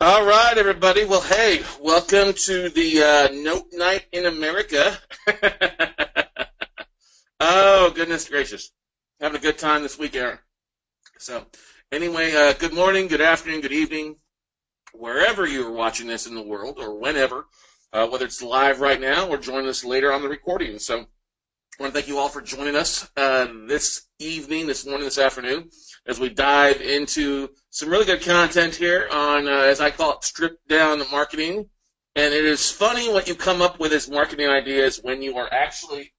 All right, everybody. Well, hey, welcome to the Note Night in America. Oh, goodness gracious. Having a good time this week, Aaron. So, anyway, good morning, good afternoon, good evening, wherever you're watching this in the world or whenever, whether it's live right now or join us later on the recording. So, I want to thank you all for joining us this evening, this morning, this afternoon, as we dive into some really good content here on, as I call it, stripped down marketing. And it is funny what you come up with as marketing ideas when you are actually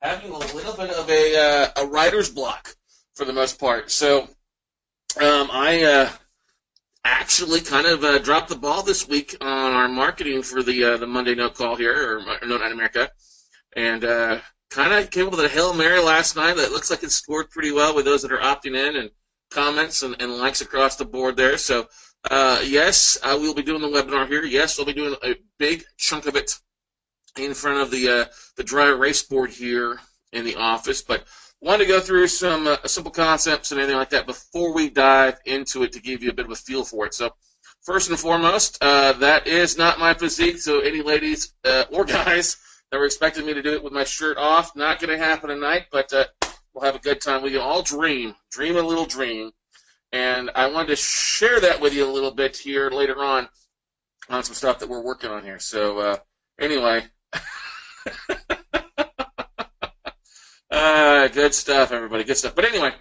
having a little bit of a writer's block for the most part. So I actually kind of dropped the ball this week on our marketing for the Monday Note Call here, or Note Night America, and kind of came up with a Hail Mary last night that looks like it scored pretty well with those that are opting in and comments and likes across the board there. So, yes, I will be doing the webinar here. Yes, we'll be doing a big chunk of it in front of the dry erase board here in the office. But wanted to go through some simple concepts and anything like that before we dive into it to give you a bit of a feel for it. So, first and foremost, that is not my physique. So, any ladies or guys that were expecting me to do it with my shirt off, not going to happen tonight, but we'll have a good time. We can all dream a little dream. And I wanted to share that with you a little bit here later on some stuff that we're working on here. So anyway, good stuff, everybody, good stuff. But anyway,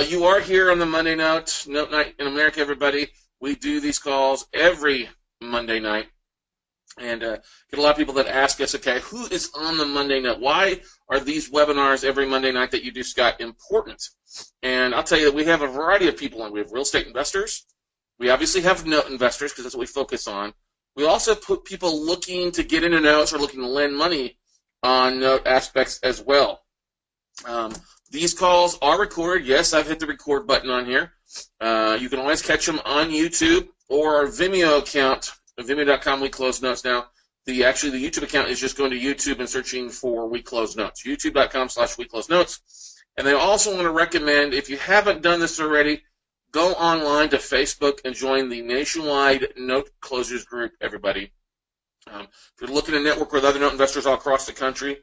you are here on the Monday Note Night in America, everybody. We do these calls every Monday night. And get a lot of people that ask us, okay, who is on the Monday Note? Why are these webinars every Monday night that you do, Scott, important? And I'll tell you that we have a variety of people on. We have real estate investors. We obviously have note investors because that's what we focus on. We also put people looking to get into notes or looking to lend money on note aspects as well. These calls are recorded. Yes, I've hit the record button on here. You can always catch them on YouTube or our Vimeo account. Vimeo.com, We Close Notes now. The YouTube account is just going to YouTube and searching for We Close Notes. YouTube.com/We Close Notes. And they also want to recommend, if you haven't done this already, go online to Facebook and join the Nationwide Note Closers Group, everybody. If you're looking to network with other note investors all across the country,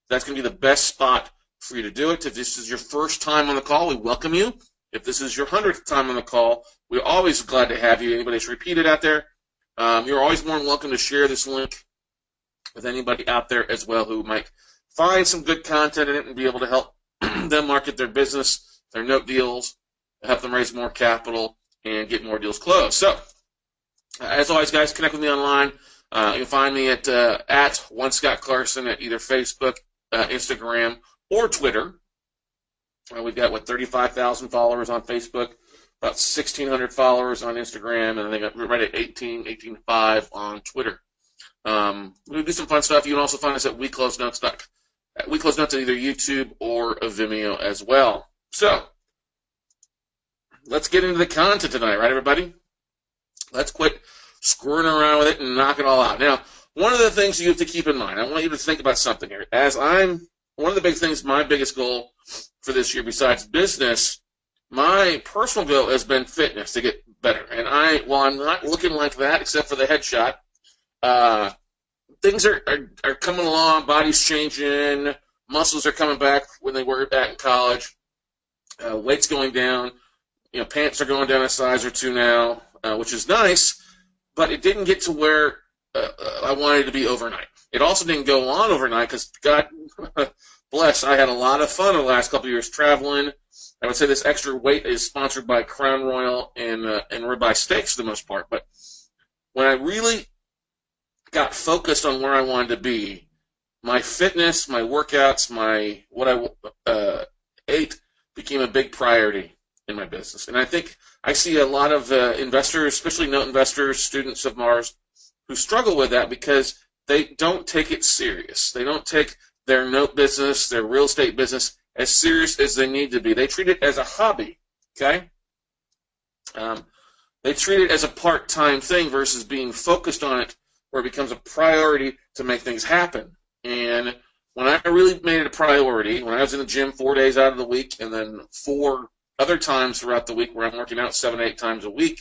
that's going to be the best spot for you to do it. If this is your first time on the call, we welcome you. If this is your 100th time on the call, we're always glad to have you. Anybody that's repeated out there, you're always more than welcome to share this link with anybody out there as well who might find some good content in it and be able to help them market their business, their note deals, help them raise more capital, and get more deals closed. So, as always, guys, connect with me online. You can find me at one Scott Clarkson at either Facebook, Instagram, or Twitter. We've got, 35,000 followers on Facebook, about 1,600 followers on Instagram, and I think we're right at 18.5 on Twitter. We do some fun stuff. You can also find us at We Close Notes at either YouTube or Vimeo as well. So, let's get into the content tonight, right, everybody? Let's quit screwing around with it and knock it all out. Now, one of the things you have to keep in mind, I want you to think about something here. One of the big things, my biggest goal for this year besides business, my personal goal has been fitness, to get better. And while I'm not looking like that except for the headshot, things are coming along, body's changing, muscles are coming back when they were back in college, weight's going down, pants are going down a size or two now, which is nice, but it didn't get to where I wanted it to be overnight. It also didn't go on overnight because, God bless, I had a lot of fun the last couple of years traveling. I would say this extra weight is sponsored by Crown Royal and ribeye steaks for the most part. But when I really got focused on where I wanted to be, my fitness, my workouts, what I ate became a big priority in my business. And I think I see a lot of investors, especially note investors, students of Mars, who struggle with that because they don't take it serious. They don't take their note business, their real estate business, as serious as they need to be. They treat it as a hobby, okay? They treat it as a part-time thing versus being focused on it where it becomes a priority to make things happen. And when I really made it a priority, when I was in the gym 4 days out of the week and then 4 other times throughout the week where I'm working out 7 to 8 times a week,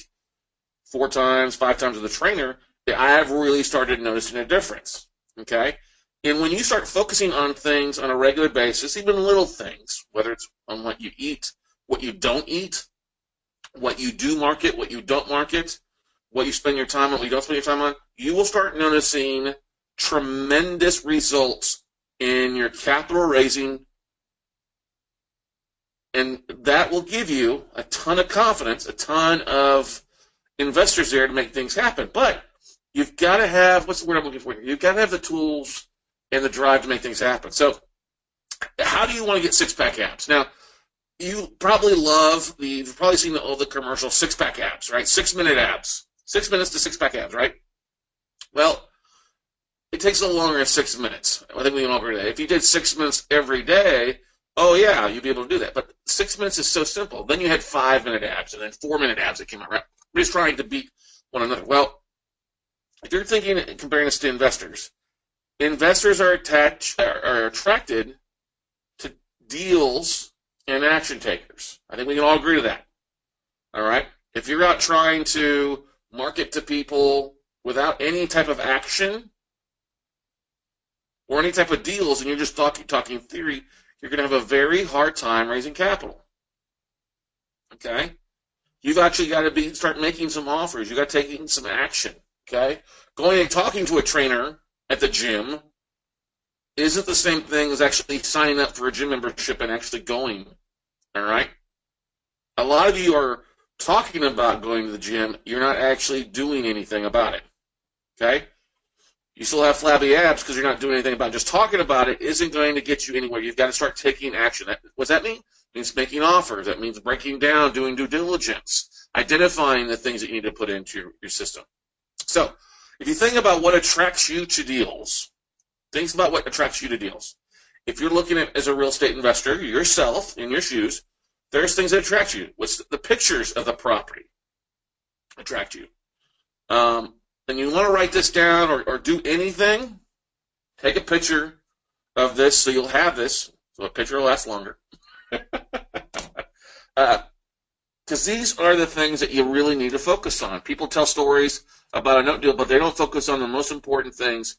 4 times, 5 times with a trainer, I have really started noticing a difference. Okay? And when you start focusing on things on a regular basis, even little things, whether it's on what you eat, what you don't eat, what you do market, what you don't market, what you spend your time on, what you don't spend your time on, you will start noticing tremendous results in your capital raising, and that will give you a ton of confidence, a ton of investors there to make things happen. But you've got to have, what's the word I'm looking for? You've got to have the tools and the drive to make things happen. So how do you want to get six-pack abs? Now, you've probably seen all the commercial six-pack abs, right? 6-minute abs. 6 minutes to six-pack abs, right? Well, it takes a little longer than 6 minutes. I think we can all agree with that. If you did 6 minutes every day, oh yeah, you'd be able to do that. But 6 minutes is so simple. Then you had 5-minute abs and then 4-minute abs that came out, right? We're just trying to beat one another. Well, if you're thinking, comparing this to investors, investors are attracted to deals and action takers. I think we can all agree to that. All right? If you're out trying to market to people without any type of action or any type of deals, and you're just talking theory, you're going to have a very hard time raising capital. Okay? You've actually got to start making some offers. You've got to take some action. Okay? Going and talking to a trainer at the gym isn't the same thing as actually signing up for a gym membership and actually going. All right? A lot of you are talking about going to the gym. You're not actually doing anything about it. Okay? You still have flabby abs because you're not doing anything about it. Just talking about it isn't going to get you anywhere. You've got to start taking action. What's that mean? It means making offers. That means breaking down, doing due diligence, identifying the things that you need to put into your system. So, if you think about what attracts you to deals, think about what attracts you to deals. If you're looking at as a real estate investor, yourself, in your shoes, there's things that attract you. What's the pictures of the property attract you? And you want to write this down or do anything, take a picture of this so you'll have this, so a picture will last longer. Because these are the things that you really need to focus on. People tell stories about a note deal, but they don't focus on the most important things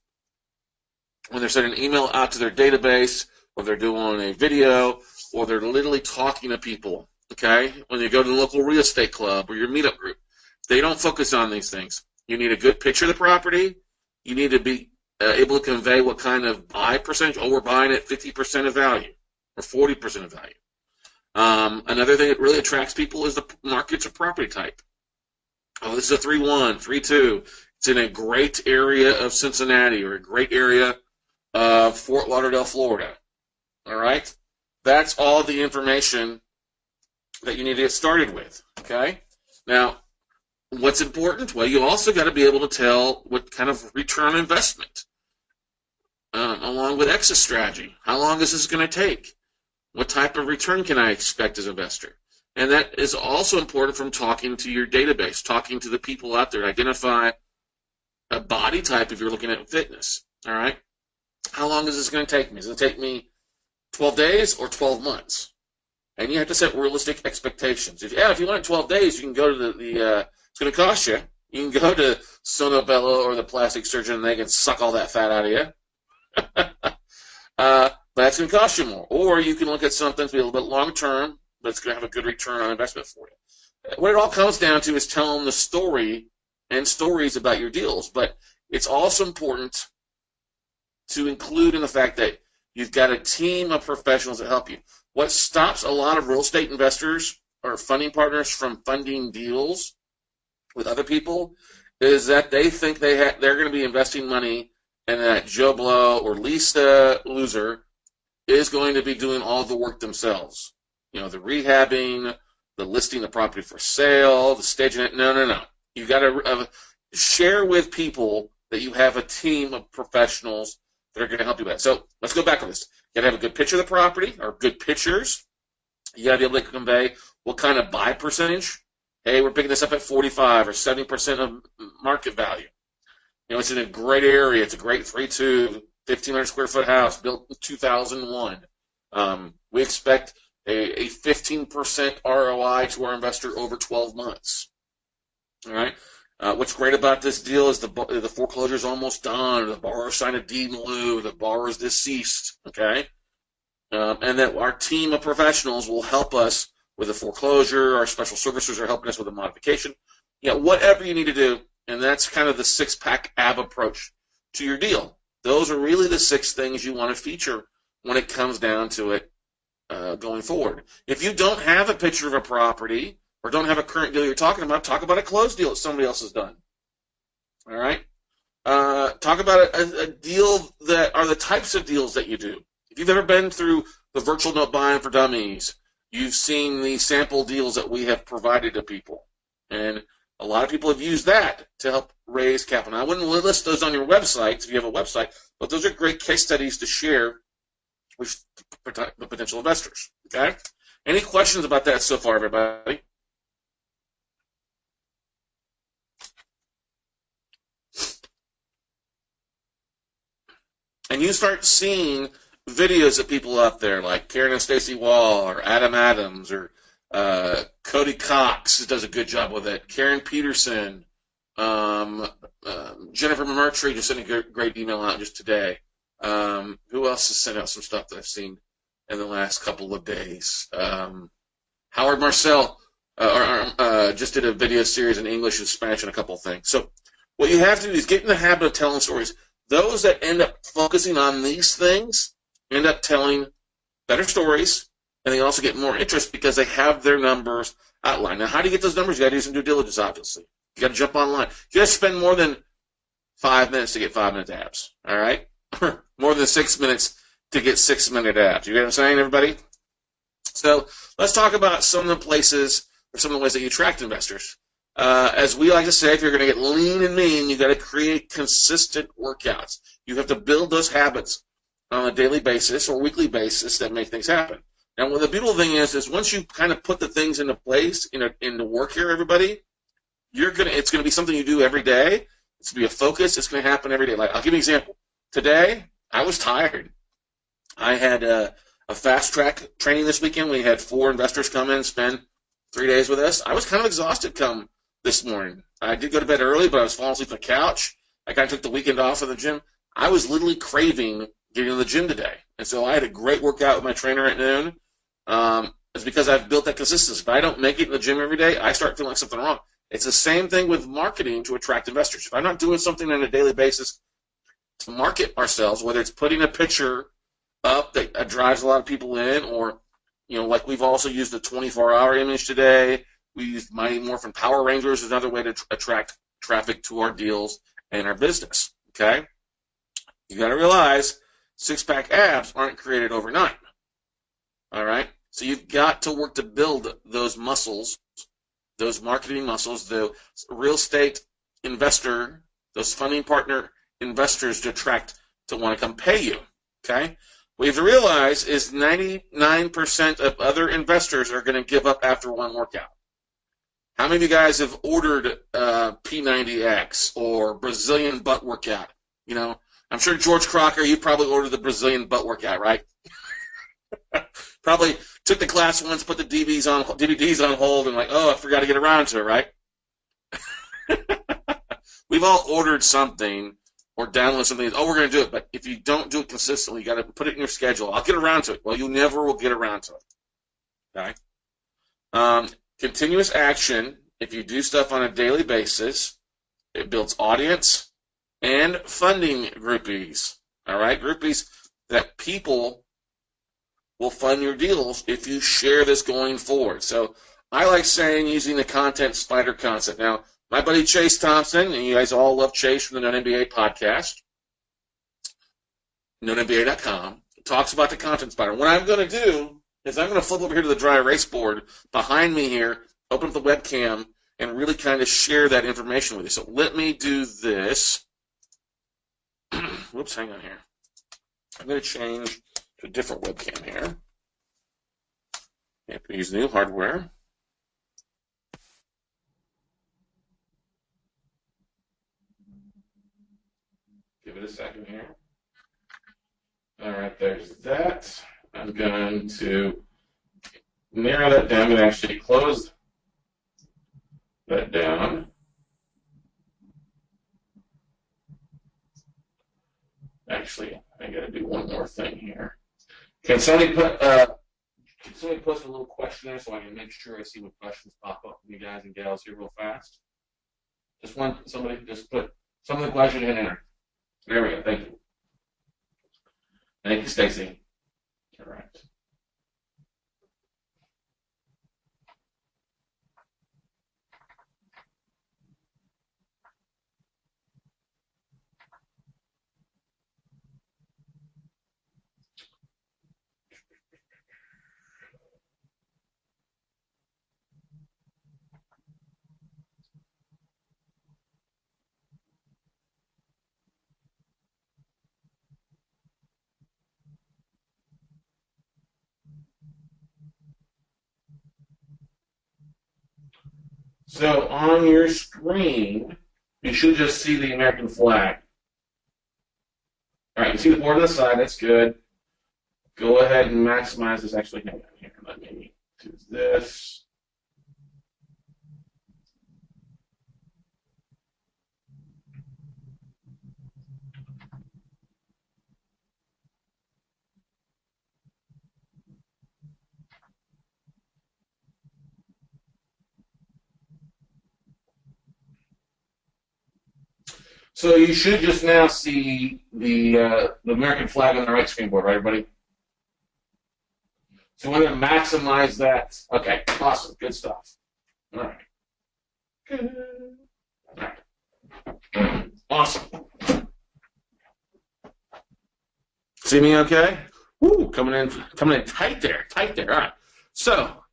when they're sending an email out to their database, or they're doing a video, or they're literally talking to people, okay? When you go to the local real estate club or your meetup group, they don't focus on these things. You need a good picture of the property. You need to be able to convey what kind of buy percentage. Oh, we're buying at 50% of value or 40% of value. Another thing that really attracts people is the markets or property type. Oh, this is a 3-1, 3-2. It's in a great area of Cincinnati or a great area of Fort Lauderdale, Florida. All right? That's all the information that you need to get started with, okay? Now, what's important? Well, you also got to be able to tell what kind of return on investment, along with exit strategy. How long is this going to take? What type of return can I expect as an investor? And that is also important from talking to your database, talking to the people out there. Identify a body type if you're looking at fitness, all right? How long is this going to take me? Is it going to take me 12 days or 12 months? And you have to set realistic expectations. If you want it 12 days, you can go to it's going to cost you. You can go to Sono Bello or the plastic surgeon, and they can suck all that fat out of you. But that's going to cost you more. Or you can look at something to be a little bit long-term, but it's going to have a good return on investment for you. What it all comes down to is telling the story and stories about your deals. But it's also important to include in the fact that you've got a team of professionals that help you. What stops a lot of real estate investors or funding partners from funding deals with other people is that they think they're going to be investing money and that Joe Blow or Lisa Loser is going to be doing all the work themselves. You know, the rehabbing, the listing the property for sale, the staging it. No. You've got to share with people that you have a team of professionals that are going to help you with that. So let's go back on this. You got to have a good picture of the property or good pictures. You got to be able to convey what kind of buy percentage. Hey, we're picking this up at 45 or 70% of market value. You know, it's in a great area. It's a great 3-2, 1,500 square foot house built in 2001. We expect a 15% ROI to our investor over 12 months. All right. What's great about this deal is the foreclosure is almost done. The borrower signed a deed in lieu. The borrower is deceased. Okay, and that our team of professionals will help us with the foreclosure. Our special servicers are helping us with the modification. Whatever you need to do, and that's kind of the six-pack AB approach to your deal. Those are really the 6 things you want to feature when it comes down to it going forward. If you don't have a picture of a property or don't have a current deal you're talking about, talk about a closed deal that somebody else has done. All right? Talk about a deal that are the types of deals that you do. If you've ever been through the virtual note buying for dummies, you've seen the sample deals that we have provided to people. And a lot of people have used that to help raise capital. Now, I wouldn't list those on your website if you have a website, but those are great case studies to share with the potential investors. Okay? Any questions about that so far, everybody? And you start seeing videos of people out there like Karen and Stacy Wall or Adam Adams or Cody Cox does a good job with it. Karen Peterson, Jennifer Mertry just sent a great email out just today. Who else has sent out some stuff that I've seen in the last couple of days? Howard Marcel just did a video series in English and Spanish and a couple of things. So what you have to do is get in the habit of telling stories. Those that end up focusing on these things end up telling better stories, and they also get more interest because they have their numbers outlined. Now, how do you get those numbers? You got to do some due diligence, obviously. You got to jump online. You got to spend more than 5 minutes to get 5-minute abs. All right, more than 6 minutes to get 6-minute abs. You get what I'm saying, everybody? So let's talk about some of the places or some of the ways that you attract investors. As we like to say, if you're going to get lean and mean, you got to create consistent workouts. You have to build those habits on a daily basis or weekly basis that make things happen. Now, what the beautiful thing is once you kind of put the things into place, into work here, everybody, it's going to be something you do every day. It's going to be a focus. It's going to happen every day. Like, I'll give you an example. Today, I was tired. I had a fast track training this weekend. We had 4 investors come in and spend 3 days with us. I was kind of exhausted come this morning. I did go to bed early, but I was falling asleep on the couch. I kind of took the weekend off of the gym. I was literally craving getting to the gym today. And so I had a great workout with my trainer at noon. It's because I've built that consistency. If I don't make it in the gym every day, I start feeling like something wrong. It's the same thing with marketing to attract investors. If I'm not doing something on a daily basis to market ourselves, whether it's putting a picture up that drives a lot of people in, or, like we've also used the 24-hour image today. We used Mighty Morphin Power Rangers as another way to attract traffic to our deals and our business. Okay? You got to realize 6-pack abs aren't created overnight. All right? So you've got to work to build those muscles, those marketing muscles, the real estate investor, those funding partner investors to attract to want to come pay you. Okay? What you have to realize is 99% of other investors are going to give up after one workout. How many of you guys have ordered P90X or Brazilian butt workout? I'm sure George Crocker, you probably ordered the Brazilian butt workout, right? Probably took the class once, put the DVDs on hold, and I forgot to get around to it, right? We've all ordered something or downloaded something. Oh, we're going to do it, but if you don't do it consistently, you got to put it in your schedule. I'll get around to it. Well, you never will get around to it. Okay? Continuous action, if you do stuff on a daily basis, it builds audience and funding groupies. All right? Groupies that people will fund your deals if you share this going forward. So I like saying using the content spider concept. Now, my buddy Chase Thompson, and you guys all love Chase from the KnownMBA podcast, KnownMBA.com, talks about the content spider. What I'm going to do is I'm going to flip over here to the dry erase board behind me here, open up the webcam, and really kind of share that information with you. So let me do this. Whoops, hang on here. I'm going to change to a different webcam here. You have to use new hardware. Give it a second here. All right, there's that. I'm going to narrow that down. I'm going to actually close that down. more thing here. Can somebody post a little question there so I can make sure I see what questions pop up from you guys and gals here real fast? Somebody just put some of the questions in there. There we go. Thank you. Thank you, Stacy. All right. So on your screen, you should just see the American flag. All right, you see the board on the side. That's good. Go ahead and maximize this. Actually, hang on here. Let me do this. So you should just now see the American flag on the right screen board, right, everybody? So we're going to maximize that. Okay, awesome, good stuff. All right. Good. All right. Awesome. See me okay? Woo, coming in tight there. All right. So,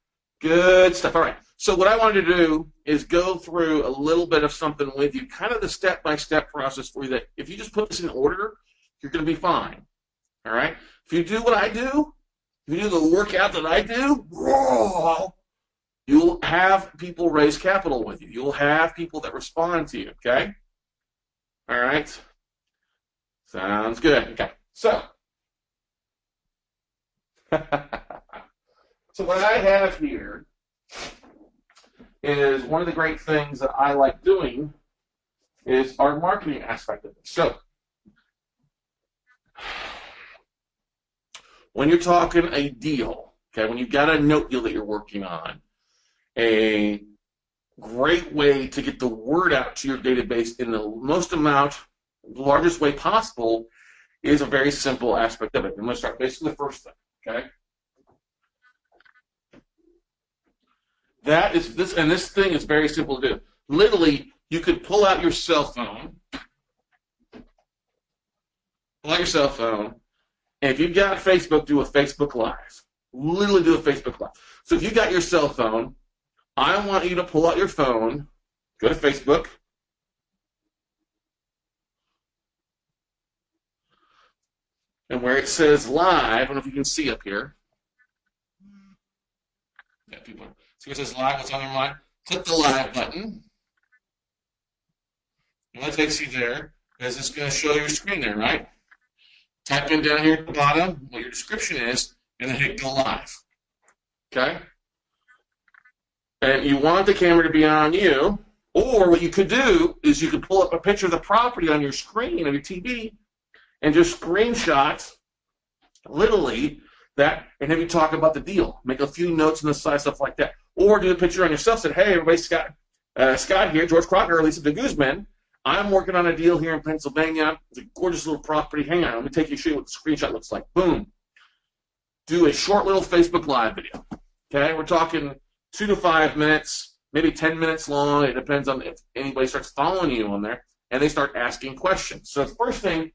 good stuff. All right. So what I wanted to do is go through a little bit of something with you, kind of the step-by-step process for you that if you just put this in order, you're going to be fine. All right? If you do what I do, if you do the workout that I do, you'll have people raise capital with you. You'll have people that respond to you, okay? All right? Sounds good. Okay. So what I have here is one of the great things that I like doing is our marketing aspect of it. So when you're talking a deal, okay, when you've got a note deal that you're working on, a great way to get the word out to your database in the largest way possible is a very simple aspect of it. I'm going to start basically the first thing, okay? That is this, and this thing is very simple to do. Literally, you could pull out your cell phone, and if you've got Facebook, do a Facebook Live. Literally do a Facebook Live. So if you got your cell phone, I want you to pull out your phone, go to Facebook, and where it says live, I don't know if you can see up here. Yeah, people. So it says live, what's on your mind? Click the live button. And that takes you there, because it's going to show your screen there, right? Type in down here at the bottom what your description is, and then hit go live. Okay? And you want the camera to be on you, or what you could do is you could pull up a picture of the property on your screen of your TV and just screenshot, literally, that, and have you talk about the deal. Make a few notes on the side, stuff like that. Or do a picture on yourself, say, hey, everybody, Scott here, George Crocker, Lisa de Guzman. I'm working on a deal here in Pennsylvania. It's a gorgeous little property. Hang on, let me take you, show you what the screenshot looks like. Boom. Do a short little Facebook Live video. Okay, we're talking 2 to 5 minutes, maybe 10 minutes long. It depends on if anybody starts following you on there, and they start asking questions. So the first thing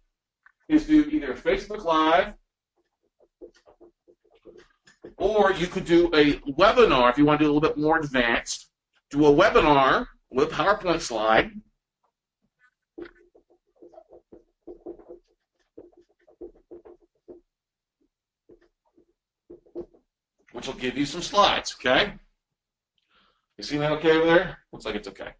is do either Facebook Live, or you could do a webinar if you want to do a little bit more advanced. Do a webinar with a PowerPoint slide. Which will give you some slides, okay? You see that okay over there? Looks like it's okay.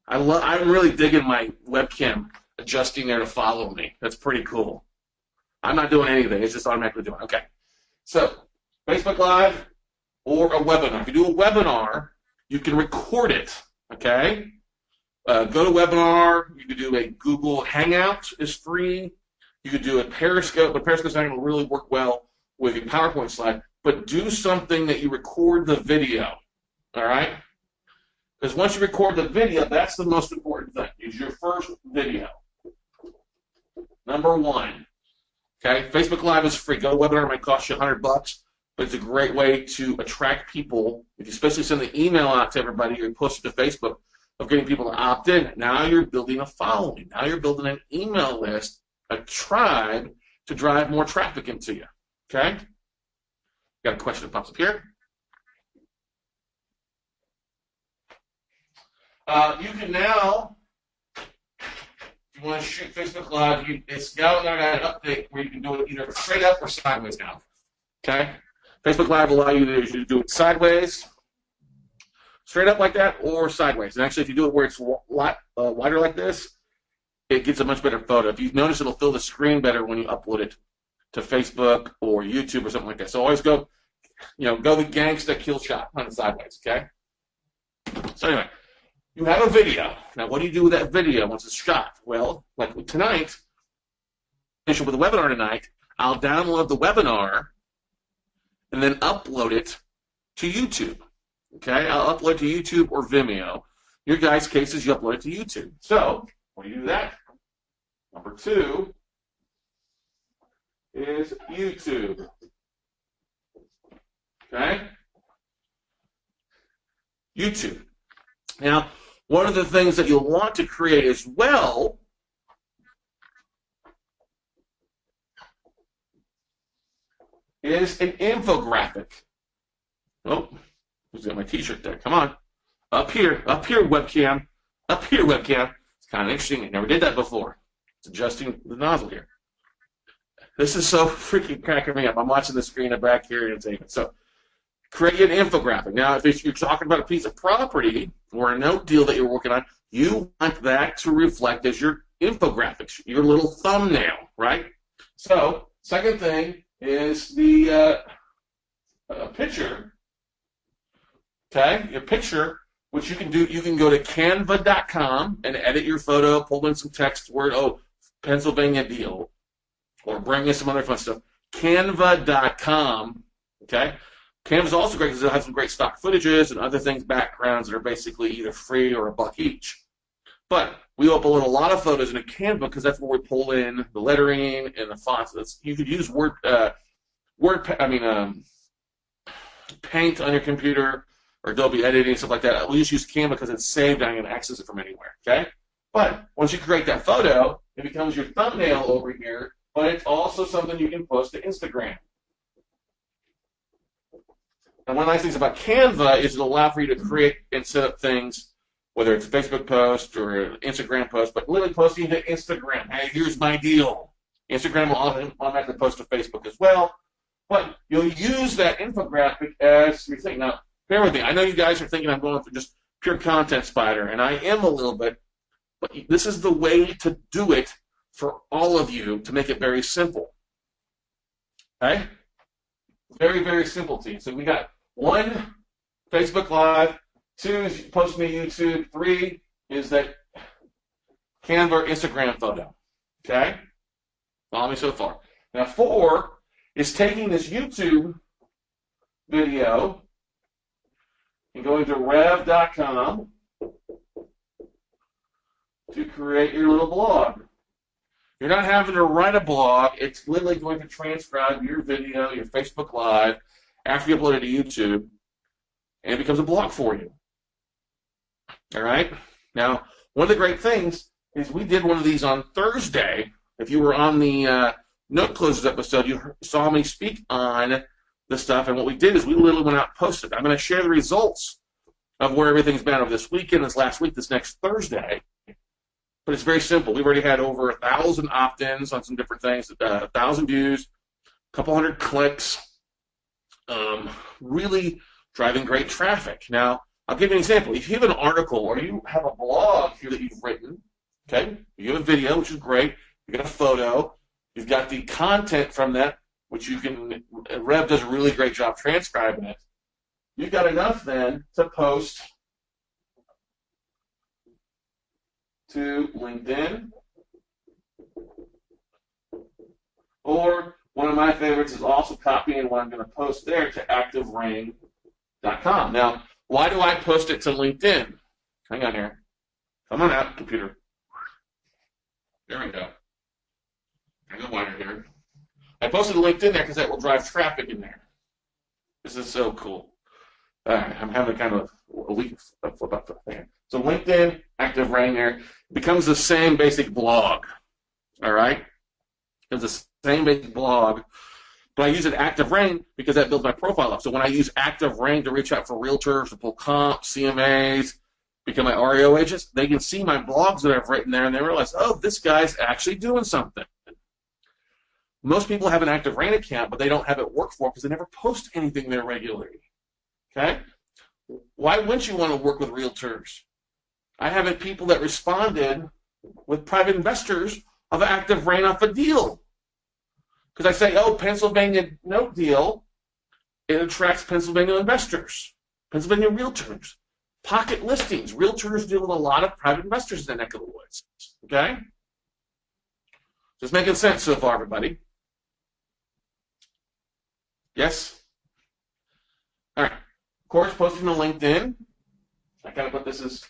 I'm really digging my webcam adjusting there to follow me. That's pretty cool. I'm not doing anything. It's just automatically doing it. Okay. So, Facebook Live or a webinar. If you do a webinar, you can record it, okay? Go to webinar. You can do a Google Hangout is free. You could do a Periscope, but Periscope's not going to really work well with your PowerPoint slide. But do something that you record the video, all right? Because once you record the video, that's the most important thing, is your first video. Number one, okay? Facebook Live is free. GoToWebinar might cost you $100, but it's a great way to attract people. If you especially send the email out to everybody or post it to Facebook of getting people to opt in, now you're building a following. Now you're building an email list, a tribe to drive more traffic into you, okay? Got a question that pops up here. You can now, if you want to shoot Facebook Live, it's now got an update where you can do it either straight up or sideways now. Okay? Facebook Live will allow you to do it sideways, straight up like that, or sideways. And actually, if you do it where it's wider like this, it gets a much better photo. If you notice, it'll fill the screen better when you upload it to Facebook or YouTube or something like that. So always go the gangsta kill shot on the sideways, okay? So anyway, you have a video. Now, what do you do with that video once it's shot? Well, like tonight, finish with the webinar tonight, I'll download the webinar and then upload it to YouTube, okay? I'll upload it to YouTube or Vimeo. Your guys' cases, you upload it to YouTube. So, when you do that, number two is YouTube, okay? YouTube. Now, one of the things that you'll want to create as well is an infographic. Oh, who's got my t-shirt there? Come on. Up here, webcam. Up here, webcam. It's kind of interesting. I never did that before. It's adjusting the nozzle here. This is so freaking cracking me up. I'm watching the screen in the back here and saying, so create an infographic. Now, if you're talking about a piece of property or a note deal that you're working on, you want that to reflect as your infographics, your little thumbnail, right? So, second thing is the picture. Okay, your picture, which you can do. You can go to Canva.com and edit your photo, pull in some text, word, Pennsylvania deal, or bring in some other fun stuff. Canva.com. Okay. Canva's also great because it has some great stock footages and other things, backgrounds that are basically either free or $1 each. But we upload a lot of photos into Canva because that's where we pull in the lettering and the fonts. You could use Paint on your computer or Adobe Editing, stuff like that. We just use Canva because it's saved and I can access it from anywhere. Okay? But once you create that photo, it becomes your thumbnail over here, but it's also something you can post to Instagram. And one of the nice things about Canva is it'll allow for you to create and set up things, whether it's a Facebook post or an Instagram post, but literally posting to Instagram. Hey, here's my deal. Instagram will automatically post to Facebook as well. But you'll use that infographic as your thing. Now, bear with me. I know you guys are thinking I'm going for just pure content spider, and I am a little bit, but this is the way to do it for all of you to make it very simple. Okay? Very, very simple to you. So we got 1, Facebook Live. 2 is posting to YouTube. 3 is that Canva or Instagram photo. Okay? Follow me so far. Now 4 is taking this YouTube video and going to rev.com to create your little blog. You're not having to write a blog. It's literally going to transcribe your video, your Facebook Live, after you upload it to YouTube, and it becomes a blog for you. All right? Now, one of the great things is we did one of these on Thursday. If you were on the Note Closers episode, you saw me speak on the stuff, and what we did is we literally went out and posted. I'm going to share the results of where everything's been over this weekend, this last week, this next Thursday. But it's very simple. We've already had over 1,000 opt-ins on some different things, 1,000 views, a couple hundred clicks, really driving great traffic. Now, I'll give you an example. If you have an article or you have a blog here that you've written, okay, you have a video, which is great, you've got a photo, you've got the content from that, which you can, Rev does a really great job transcribing it. You've got enough then to post to LinkedIn, Or one of my favorites is also copying what I'm going to post there to activerain.com. Now, why do I post it to LinkedIn? Hang on here. Come on out, computer. There we go. Hang on wider here. I posted to LinkedIn there because that will drive traffic in there. This is so cool. I'm having kind of a week flip up the thing. So LinkedIn, ActiveRain there, becomes the same basic blog. All right? It's the same basic blog, but I use it ActiveRain because that builds my profile up. So when I use ActiveRain to reach out for realtors, to pull comps, CMAs, become my REO agents, they can see my blogs that I've written there, and they realize, oh, this guy's actually doing something. Most people have an ActiveRain account, but they don't have it work for them because they never post anything there regularly. Okay? Why wouldn't you want to work with realtors? I have had people that responded with private investors of ActiveRain off a deal. Because I say, oh, Pennsylvania note deal, it attracts Pennsylvania investors, Pennsylvania realtors. Pocket listings, realtors deal with a lot of private investors in that neck of the woods. Okay? Just making sense so far, everybody? Yes? All right. Of course, posting to LinkedIn. I kind of put this as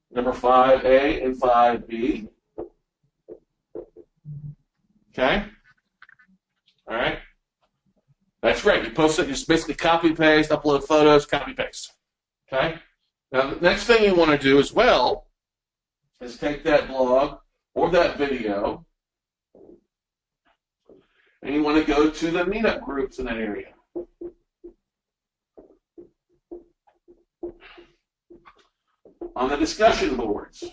number 5A and 5B. Okay? All right? That's great. You post it, you just basically copy, paste, upload photos, copy, paste. Okay? Now, the next thing you want to do as well is take that blog or that video and you want to go to the meetup groups in that area. On the discussion boards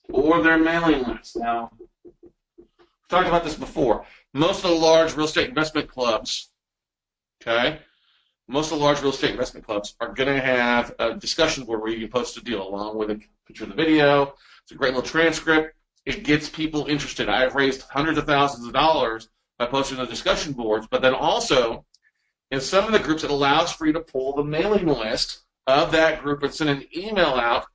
or their mailing list. Now, we've talked about this before. Most of the large real estate investment clubs, okay, most of the large real estate investment clubs are going to have a discussion board where you can post a deal along with a picture of the video. It's a great little transcript. It gets people interested. I have raised hundreds of thousands of dollars by posting the discussion boards, but then also in some of the groups it allows for you to pull the mailing list of that group and send an email out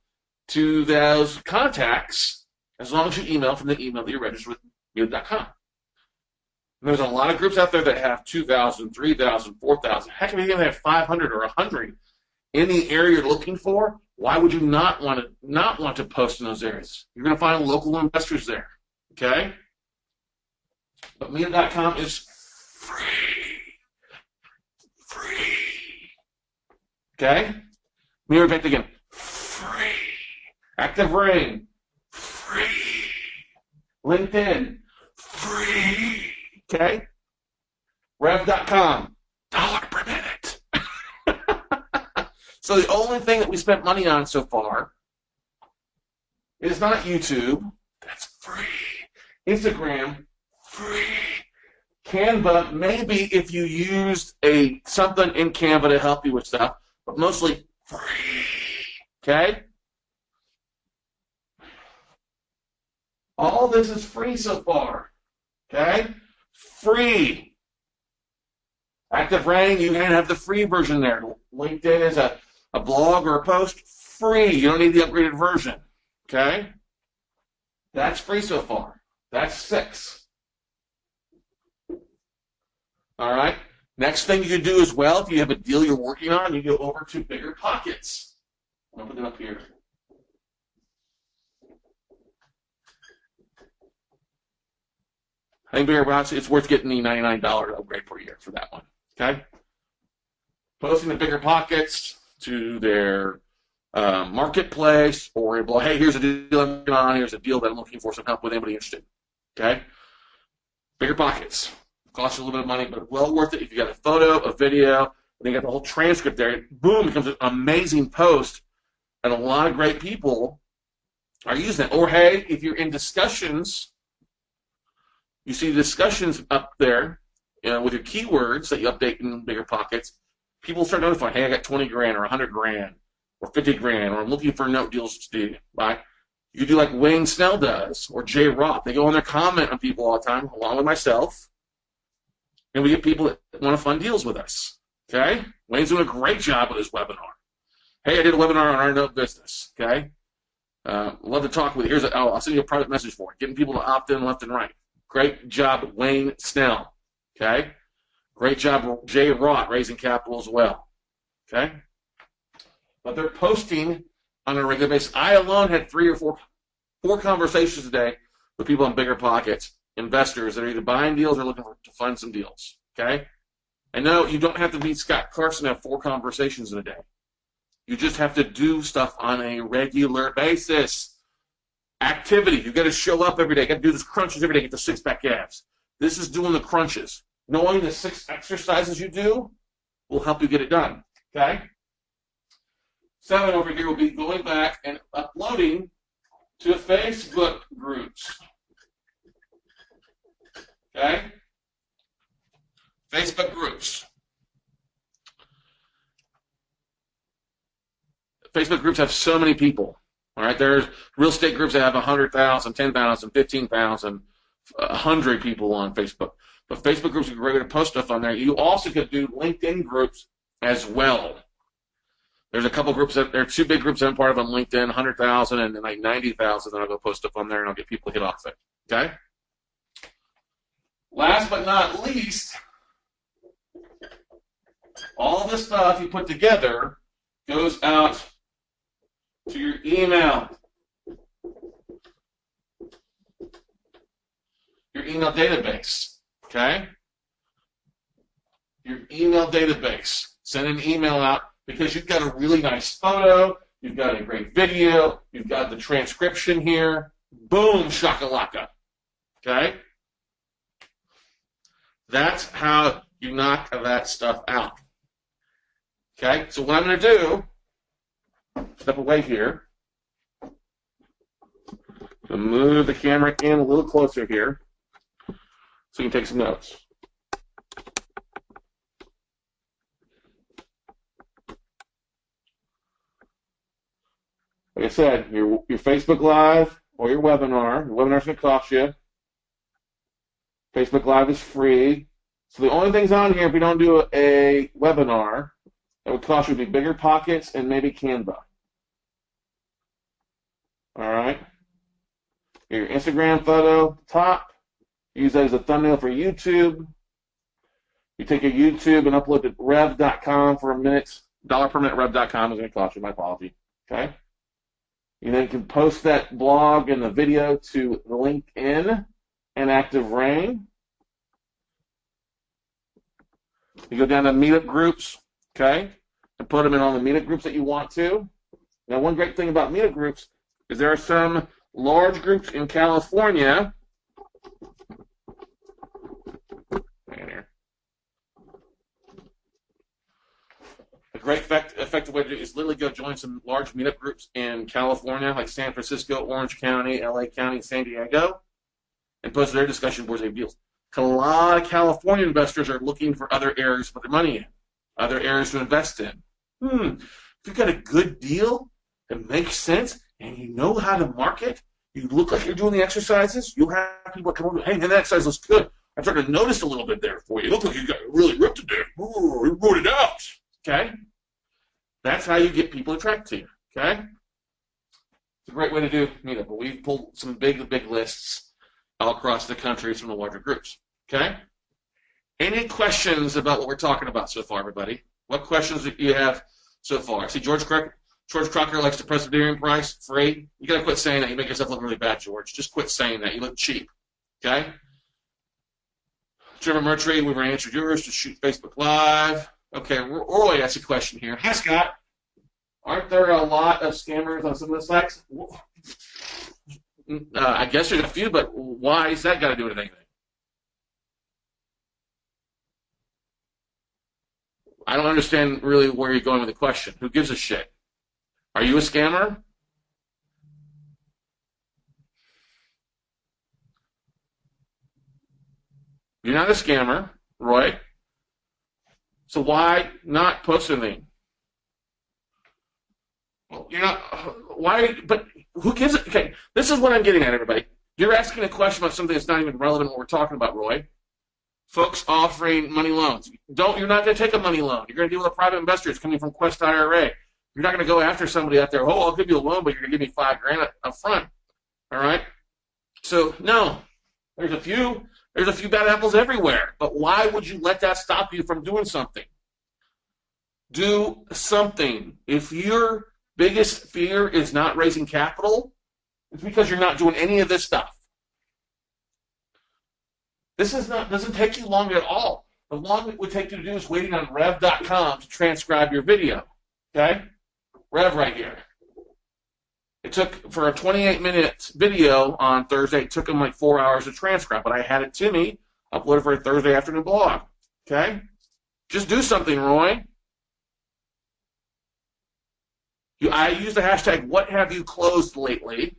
to those contacts as long as you email from the email that you registered with Meetup.com. There's a lot of groups out there that have 2,000, 3,000, 4,000. Heck, if you even have 500 or 100 in the area you're looking for, why would you not want to post in those areas? You're going to find local investors there, okay? But Meetup.com is free. Okay? Let me repeat again. Free. ActiveRain. Free. LinkedIn. Free. Okay? Rev.com. $1 per minute. So the only thing that we spent money on so far is not YouTube. That's free. Instagram. Free. Canva, maybe if you used something in Canva to help you with stuff, but mostly free. Okay? All this is free so far. Okay? Free. ActiveRain, you can have the free version there. LinkedIn is a blog or a post. Free. You don't need the upgraded version. Okay? That's free so far. That's 6. All right? Next thing you can do as well, if you have a deal you're working on, you go over to Bigger Pockets. I'll put it up here. I think Bigger Pockets, it's worth getting the $99 upgrade per year for that one. Okay? Posting the Bigger Pockets to their marketplace, or hey, here's a deal I'm working on, here's a deal that I'm looking for some help with, anybody interested. Okay? Bigger Pockets. Costs you a little bit of money, but well worth it if you got a photo, a video, and then you got the whole transcript there. Boom, it becomes an amazing post, and a lot of great people are using it. Or hey, if you're in discussions, you see discussions up there with your keywords that you update in Bigger Pockets. People start notifying, hey, I got 20 grand or 100 grand or 50 grand, or I'm looking for note deals to do. Right? You do like Wayne Snell does, or Jay Roth. They go on there, comment on people all the time, along with myself. And we get people that want to fund deals with us. Okay? Wayne's doing a great job with his webinar. Hey, I did a webinar on our note business. Okay? Love to talk with you. I'll send you a private message for it. Getting people to opt in left and right. Great job, Wayne Snell. Okay? Great job, Jay Rott, raising capital as well. Okay? But they're posting on a regular basis. I alone had four conversations today with people in bigger pockets, investors that are either buying deals or looking to fund some deals. Okay? I know you don't have to be Scott Carson to have 4 conversations in a day. You just have to do stuff on a regular basis. Activity. You've got to show up every day. You've got to do these crunches every day, get the 6-pack abs. This is doing the crunches. Knowing the 6 exercises you do will help you get it done. Okay? 7 over here will be going back and uploading to Facebook groups. Okay? Facebook groups. Facebook groups have so many people. All right, there's real estate groups that have 100,000, 10,000, 15,000, 100 people on Facebook. But Facebook groups are a great way to post stuff on there. You also could do LinkedIn groups as well. There's a couple groups there are 2 big groups I'm part of on LinkedIn, 100,000 and then like 90,000. Then I'll go post stuff on there and I'll get people to hit off it. Okay. Last but not least, all the stuff you put together goes out to your email. Your email database. Okay? Your email database. Send an email out because you've got a really nice photo, you've got a great video, you've got the transcription here. Boom, shakalaka. Okay? That's how you knock that stuff out. Okay? So what I'm going to do, step away here. So move the camera in a little closer here so you can take some notes. Like I said, your Facebook Live or your webinar's going to cost you. Facebook Live is free. So the only things on here, if we don't do a webinar, that would cost you would be Bigger Pockets and maybe Canva. All right. Your Instagram photo, top. Use that as a thumbnail for YouTube. You take your YouTube and upload to rev.com for a minute. $1 per minute, rev.com is going to cost you. My apology. Okay. You then can post that blog and the video to LinkedIn and Active Rain. You go down to meetup groups, okay, and put them in all the meetup groups that you want to. Now, one great thing about meetup groups is there are some large groups in California. Hang on here. A great effective way to do it is literally go join some large meetup groups in California, like San Francisco, Orange County, LA County, San Diego, and post their discussion boards and deals. A lot of California investors are looking for other areas to put their money in, other areas to invest in. If you've got a good deal that makes sense and you know how to market, you look like you're doing the exercises, you'll have people come over, hey, that exercise looks good. I'm starting to notice a little bit there for you. It looks like you got really ripped it there. Ooh, you wrote it out. Okay? That's how you get people attracted to you. Okay? It's a great way to do meetup. But we've pulled some big lists all across the country from the larger groups. Okay? Any questions about what we're talking about so far, everybody? What questions do you have so far? I see George Crocker likes the Presbyterian price, free. You got to quit saying that. You make yourself look really bad, George. Just quit saying that. You look cheap. Okay? Trevor Murtry, we were answered yours to shoot Facebook Live. Okay, Roy asked a question here. Hi, Scott. Aren't there a lot of scammers on some of the sites? I guess there's a few, but why is that got to do with anything? I don't understand really where you're going with the question. Who gives a shit? Are you a scammer? You're not a scammer, Roy. So why not post anything? Well, you're not. Why? But who gives it? Okay, this is what I'm getting at, everybody. You're asking a question about something that's not even relevant to what we're talking about, Roy. Folks offering money loans. You're not going to take a money loan. You're going to deal with a private investor that's coming from Quest IRA. You're not going to go after somebody out there, oh, I'll give you a loan, but you're going to give me $5,000 up front. All right? So, no. There's a few bad apples everywhere. But why would you let that stop you from doing something? Do something. If your biggest fear is not raising capital, it's because you're not doing any of this stuff. This doesn't take you long at all. The long it would take you to do is waiting on Rev.com to transcribe your video. Okay? Rev right here. It took, for a 28-minute video on Thursday, it took him like 4 hours to transcribe, but I had it to me, uploaded for a Thursday afternoon blog. Okay? Just do something, Roy. I use the hashtag, what have you closed lately?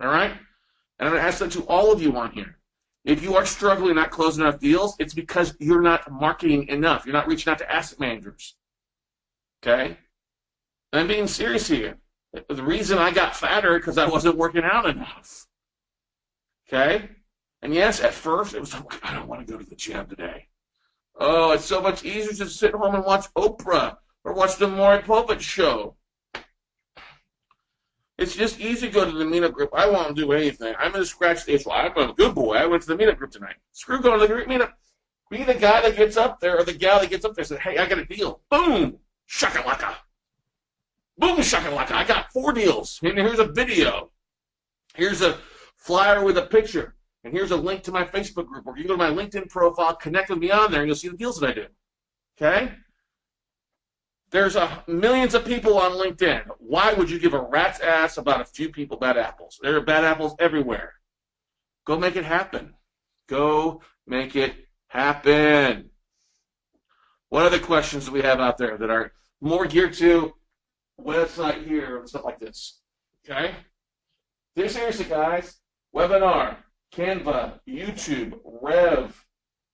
All right? And I'm going to ask that to all of you on here. If you are struggling not closing enough deals, it's because you're not marketing enough. You're not reaching out to asset managers. Okay? And I'm being serious here. The reason I got fatter is because I wasn't working out enough. Okay? And yes, at first, it was like, I don't want to go to the gym today. Oh, it's so much easier to sit home and watch Oprah or watch the Maury Povich show. It's just easy to go to the meetup group. I won't do anything. I'm going to scratch the itch. Well, I'm a good boy. I went to the meetup group tonight. Screw going to the meetup. Be the guy that gets up there or the gal that gets up there and says, hey, I got a deal. Boom. Shakalaka. Boom, shakalaka. I got 4 deals. And here's a video. Here's a flyer with a picture. And here's a link to my Facebook group. Or you go to my LinkedIn profile, connect with me on there, and you'll see the deals that I do. Okay? There's millions of people on LinkedIn. Why would you give a rat's ass about a few people bad apples? There are bad apples everywhere. Go make it happen. Go make it happen. What other questions do we have out there that are more geared to website here and stuff like this? Okay? Seriously, guys. Webinar, Canva, YouTube, Rev,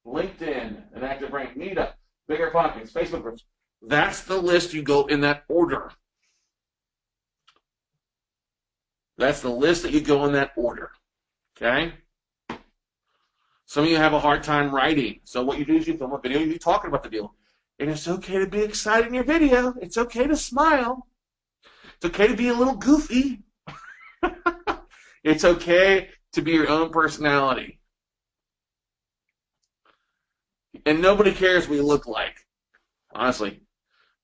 LinkedIn, an Active Brain Meetup, Bigger Pockets, Facebook groups. That's the list. You go in that order. That's the list that you go in that order. Okay? Some of you have a hard time writing. So what you do is you film a video, you talking about the deal. And it's okay to be excited in your video. It's okay to smile. It's okay to be a little goofy. It's okay to be your own personality. And nobody cares what you look like. Honestly.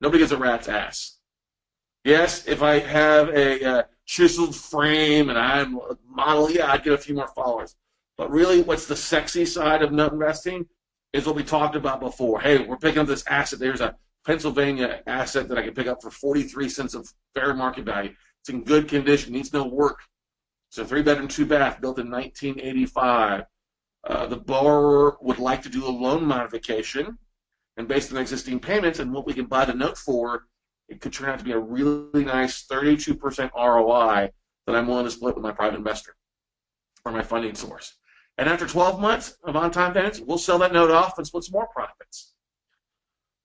Nobody gives a rat's ass. Yes, if I have a chiseled frame and I'm a model, yeah, I'd get a few more followers. But really, what's the sexy side of note investing is what we talked about before. Hey, we're picking up this asset. There's a Pennsylvania asset that I can pick up for 43 cents of fair market value. It's in good condition, needs no work. It's a 3-bedroom, 2-bath, built in 1985. The borrower would like to do a loan modification. And based on existing payments and what we can buy the note for, it could turn out to be a really nice 32% ROI that I'm willing to split with my private investor or my funding source. And after 12 months of on-time payments, we'll sell that note off and split some more profits.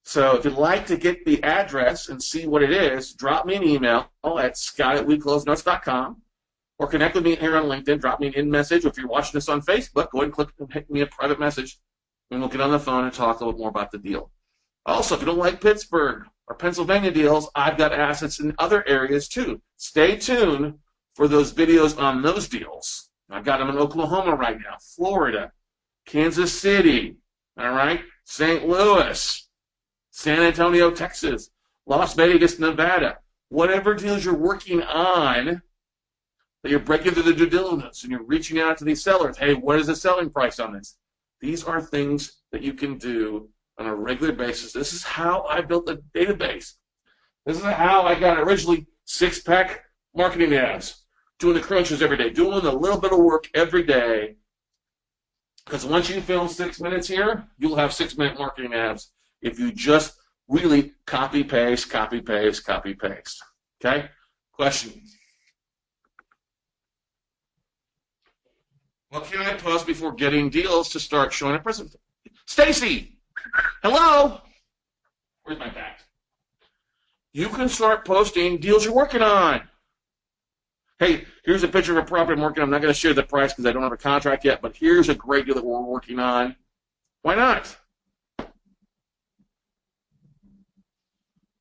So if you'd like to get the address and see what it is, drop me an email at scott@weclosenotes.com or connect with me here on LinkedIn. Drop me an in-message. Or if you're watching this on Facebook, go ahead and click and hit me a private message. And we'll get on the phone and talk a little more about the deal. Also, if you don't like Pittsburgh or Pennsylvania deals, I've got assets in other areas too. Stay tuned for those videos on those deals. I've got them in Oklahoma right now, Florida, Kansas City, all right, St. Louis, San Antonio, Texas, Las Vegas, Nevada. Whatever deals you're working on, that you're breaking through the due diligence and you're reaching out to these sellers. Hey, what is the selling price on this? These are things that you can do on a regular basis. This is how I built the database. This is how I got originally 6-pack marketing ads, doing the crunches every day, doing a little bit of work every day. Because once you film 6 minutes here, you'll have 6-minute marketing ads if you just really copy, paste, copy, paste, copy, paste. Okay? Question. What can I post before getting deals to start showing up? Stacy, hello. Where's my bat? You can start posting deals you're working on. Hey, here's a picture of a property I'm working on. I'm not going to share the price because I don't have a contract yet, but here's a great deal that we're working on. Why not?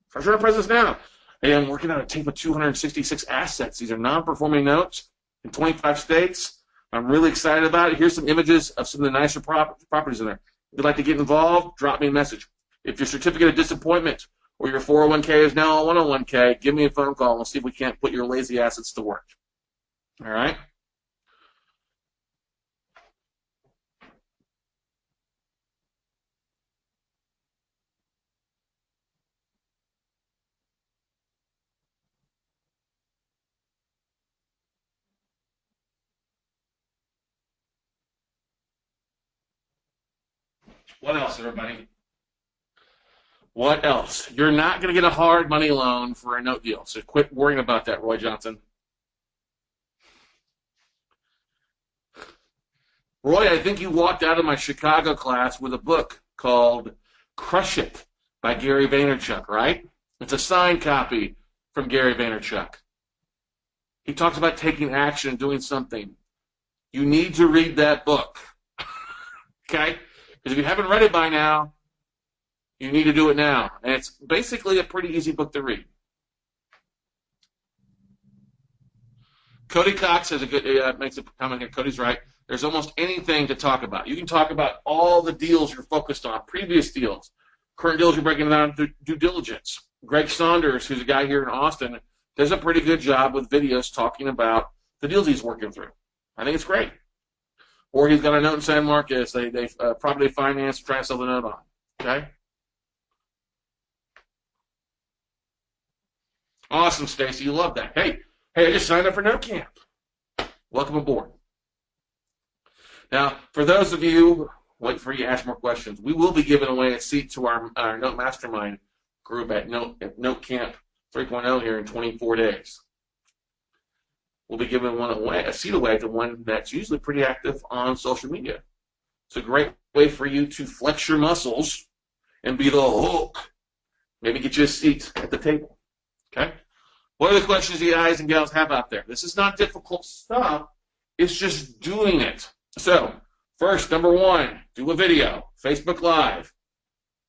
Start showing presence now. Hey, I'm working on a tape of 266 assets. These are non-performing notes in 25 states. I'm really excited about it. Here's some images of some of the nicer properties in there. If you'd like to get involved, drop me a message. If your certificate of disappointment or your 401k is now a 101k, give me a phone call and we'll see if we can't put your lazy assets to work. All right? What else, everybody? What else? You're not going to get a hard money loan for a note deal, so quit worrying about that, Roy Johnson. Roy, I think you walked out of my Chicago class with a book called Crush It by Gary Vaynerchuk, right? It's a signed copy from Gary Vaynerchuk. He talks about taking action and doing something. You need to read that book, okay? Because if you haven't read it by now, you need to do it now. And it's basically a pretty easy book to read. Cody Cox has a good makes a comment here. Cody's right. There's almost anything to talk about. You can talk about all the deals you're focused on, previous deals, current deals you're breaking down through due diligence. Greg Saunders, who's a guy here in Austin, does a pretty good job with videos talking about the deals he's working through. I think it's great. Or he's got a note in San Marcos they property finance, trying to sell the note on. Okay? Awesome, Stacy. You love that. Hey, I just signed up for Note Camp. Welcome aboard. Now, for those of you, wait for you to ask more questions, we will be giving away a seat to our Note Mastermind group at Note Camp 3.0 here in 24 days. We'll be giving a seat away to one that's usually pretty active on social media. It's a great way for you to flex your muscles and be the Hulk. Maybe get you a seat at the table. Okay? What are the questions you guys and gals have out there? This is not difficult stuff. It's just doing it. So, first, number one, do a video, Facebook Live.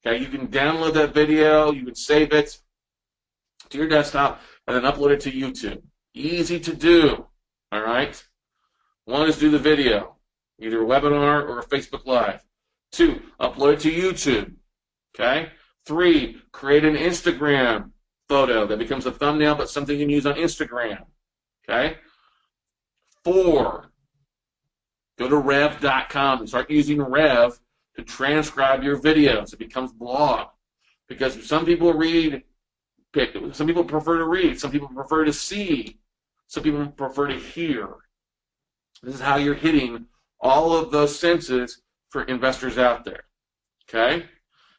Okay, you can download that video, you can save it to your desktop, and then upload it to YouTube. Easy to do, all right? One is do the video, either a webinar or a Facebook Live. Two, upload it to YouTube, okay? Three, create an Instagram photo that becomes a thumbnail but something you can use on Instagram, okay? Four, go to rev.com and start using Rev to transcribe your videos. It becomes blog. Because some people some people prefer to read, some people prefer to see, some people prefer to hear. This is how you're hitting all of those senses for investors out there. Okay?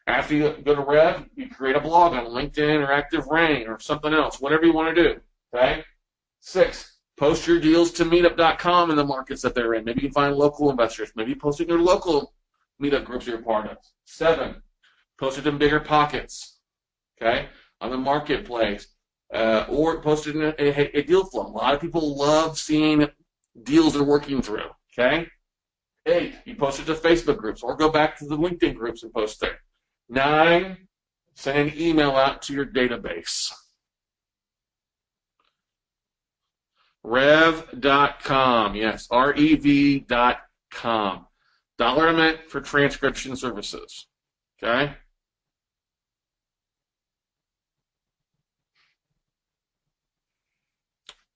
After you go to Rev, you create a blog on LinkedIn or Active Rain or something else, whatever you want to do. Okay? 6, post your deals to meetup.com in the markets that they're in. Maybe you can find local investors. Maybe you post it in your local meetup groups you're part of. 7, post it in Bigger Pockets, okay, on the marketplace, or post it in a deal flow. A lot of people love seeing deals they're working through, okay? 8, you post it to Facebook groups or go back to the LinkedIn groups and post there. 9, send an email out to your database. Rev.com, yes, REV.com. Dollar amount for transcription services, okay?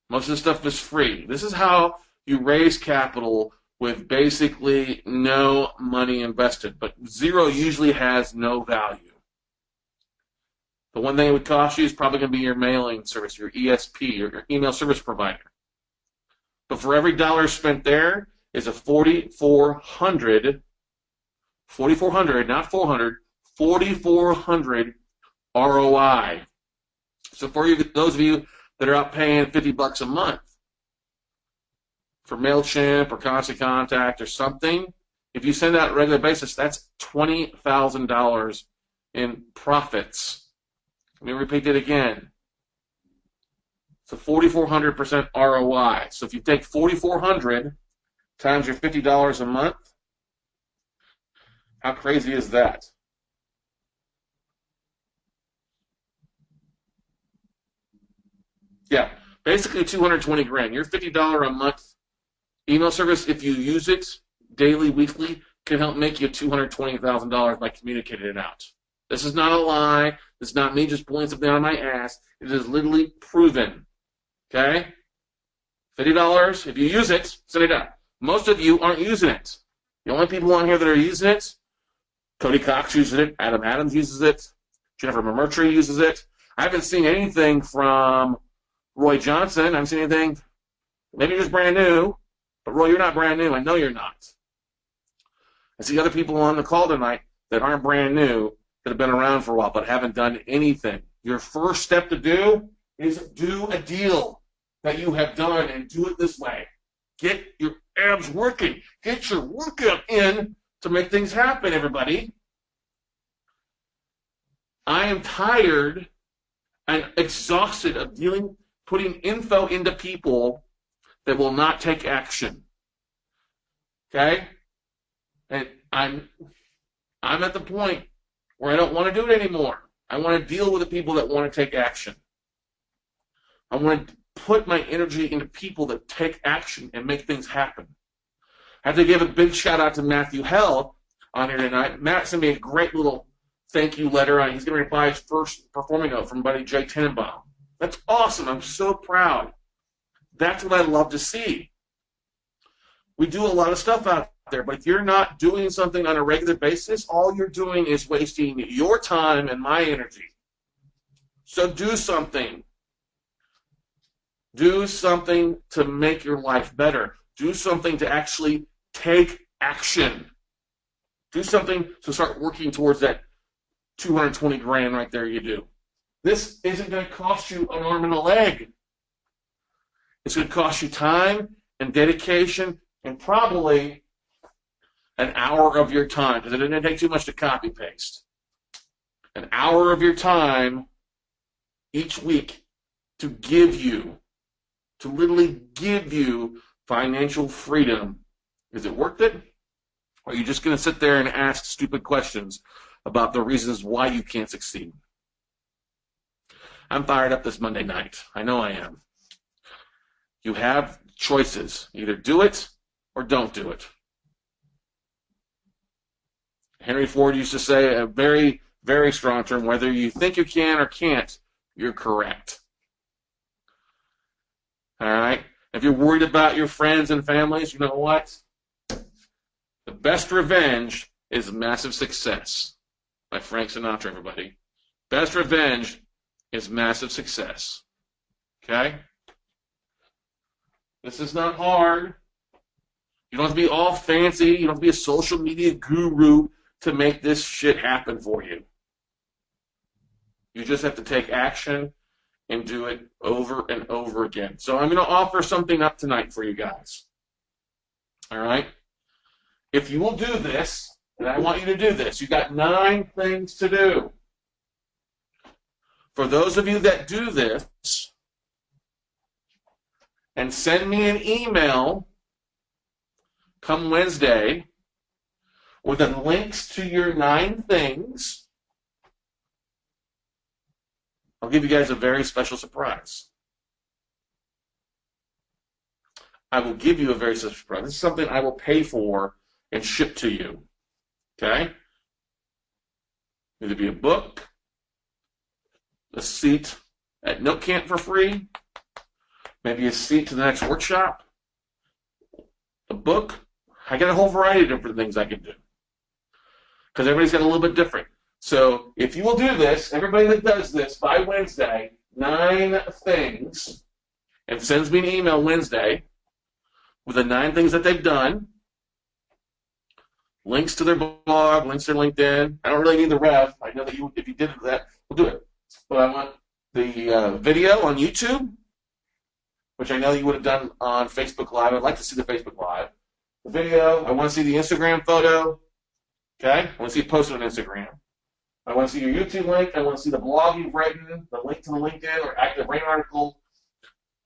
Most of the stuff is free. This is how you raise capital with basically no money invested, but zero usually has no value. The one thing it would cost you is probably going to be your mailing service, your ESP, or your email service provider. But for every dollar spent there is a 4,400, not 400, 4,400 ROI. So for you, those of you that are out paying $50 a month for MailChimp or Constant Contact or something, if you send out on a regular basis, that's $20,000 in profits. Let me repeat that again. It's a 4,400% ROI. So if you take 4,400 times your $50 a month, how crazy is that? Yeah, basically 220 grand. Your $50 a month email service, if you use it daily, weekly, can help make you $220,000 by communicating it out. This is not a lie. This is not me just pulling something out of my ass. It is literally proven. Okay? $50, if you use it, send it out. Most of you aren't using it. The only people on here that are using it, Cody Cox uses it, Adam Adams uses it, Jennifer McMurtry uses it. I haven't seen anything from Roy Johnson. I haven't seen anything. Maybe you're just brand new, but Roy, you're not brand new. I know you're not. I see other people on the call tonight that aren't brand new, that have been around for a while, but haven't done anything. Your first step to do is do a deal that you have done and do it this way. Get your abs working. Get your workout in to make things happen, everybody. I am tired and exhausted of putting info into people that will not take action. Okay? And I'm at the point where I don't want to do it anymore. I want to deal with the people that want to take action. I want to put my energy into people that take action and make things happen. I have to give a big shout out to Matthew Hell on here tonight. Matt sent me a great little thank you letter. He's going to reply his first performing note from buddy Jay Tenenbaum. That's awesome. I'm so proud. That's what I love to see. We do a lot of stuff out there, but if you're not doing something on a regular basis, all you're doing is wasting your time and my energy. So do something. Do something to make your life better. Do something to actually take action. Do something to start working towards that 220 grand right there you do. This isn't going to cost you an arm and a leg. It's going to cost you time and dedication and probably an hour of your time, because it doesn't take too much to copy paste. An hour of your time each week to literally give you financial freedom. Is it worth it? Or are you just going to sit there and ask stupid questions about the reasons why you can't succeed? I'm fired up this Monday night. I know I am. You have choices. Either do it or don't do it. Henry Ford used to say a very, very strong term, whether you think you can or can't, you're correct. All right? If you're worried about your friends and families, you know what? The best revenge is massive success. By Frank Sinatra, everybody. Best revenge is massive success. Okay? This is not hard. You don't have to be all fancy. You don't have to be a social media guru to make this shit happen for you. You just have to take action and do it over and over again. So I'm going to offer something up tonight for you guys. All right? If you will do this, and I want you to do this, you've got 9 things to do. For those of you that do this, and send me an email come Wednesday with the links to your 9 things, I'll give you guys a very special surprise. I will give you a very special surprise. This is something I will pay for and ship to you. Okay? It'll be a book, a seat at Note Camp for free, maybe a seat to the next workshop, a book. I got a whole variety of different things I can do, because everybody's got a little bit different. So if you will do this, everybody that does this by Wednesday, 9 things, and sends me an email Wednesday with the 9 things that they've done, links to their blog, links to their LinkedIn. I don't really need the ref. I know that if you did that, we'll do it. But I want the video on YouTube, which I know you would have done on Facebook Live. I'd like to see the Facebook Live. The video, I want to see the Instagram photo. Okay? I want to see it posted on Instagram. I want to see your YouTube link. I want to see the blog you've written, the link to the LinkedIn or Active Brain article.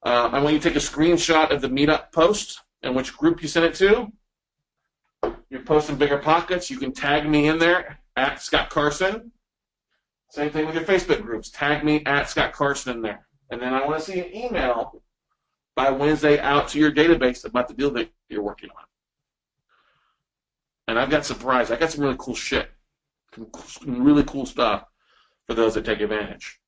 I want you to take a screenshot of the meetup post and which group you sent it to. You're posting Bigger Pockets. You can tag me in there at Scott Carson. Same thing with your Facebook groups. Tag me at Scott Carson in there. And then I want to see an email by Wednesday out to your database about the deal that you're working on. And I've got surprise. I got some really cool shit. Some really cool stuff for those that take advantage.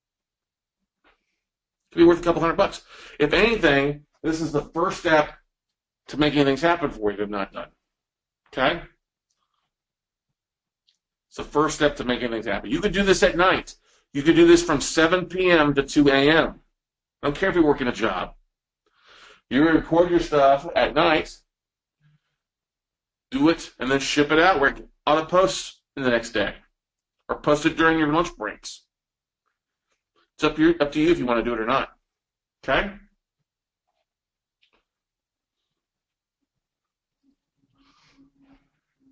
It could be worth a couple $100. If anything, this is the first step to making things happen for you if you've not done. Okay? It's the first step to making things happen. You could do this at night. You could do this from 7 p.m. to 2 a.m. I don't care if you're working a job. You record your stuff at night, do it, and then ship it out where it auto posts in the next day. Or post it during your lunch breaks. It's up to you if you want to do it or not. Okay?